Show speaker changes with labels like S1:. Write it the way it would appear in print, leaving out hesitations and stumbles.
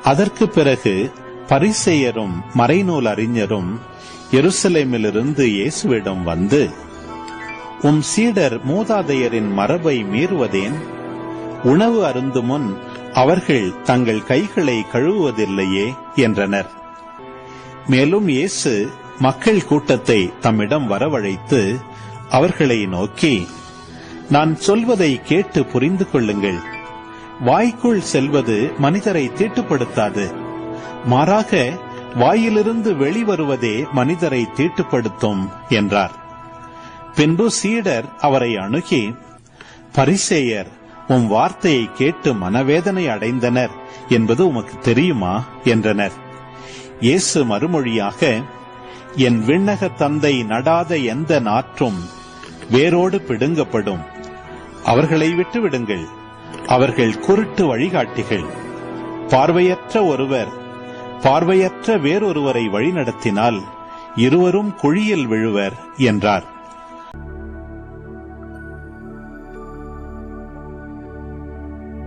S1: அதற்கு பிறகு பரிசேயரும் மறைநூல் அறிஞரும் எருசலேமிலிருந்து இயேசுவிடம் வந்து, உம் சீடர் மூதாதையரின் மரபை மீறுவதேன்? உணவு அருந்தும் முன் அவர்கள் தங்கள் கைகளை கழுவுவதில்லையே என்றனர். மேலும் இயேசு மக்கள் கூட்டத்தை தம்மிடம் வரவழைத்து அவர்களை நோக்கி, நான் சொல்வதை கேட்டு புரிந்து கொள்ளுங்கள். வாய்க்குள் செல்வது மனிதரை தீட்டுப்படுத்தாது, மாறாக வாயிலிருந்து வெளிவருவதே மனிதரை தீட்டுப்படுத்தும் என்றார். பின்பு சீடர் அவரை அணுகி, பரிசேயர் உம் வார்த்தையை கேட்டு மனவேதனை அடைந்தனர் என்பது உமக்கு தெரியுமா என்றனர். இயேசு மறுமொழியாக, என் விண்ணக தந்தை நடாத எந்த நாற்றும் வேரோடு பிடுங்கப்படும். அவர்களை விட்டுவிடுங்கள். அவர்கள் குருட்டு வழிகாட்டிகள். பார்வையற்ற ஒருவர் பார்வையற்ற வேறொருவரை வழிநடத்தினால் இருவரும் குழியில் விழுவர் என்றார்.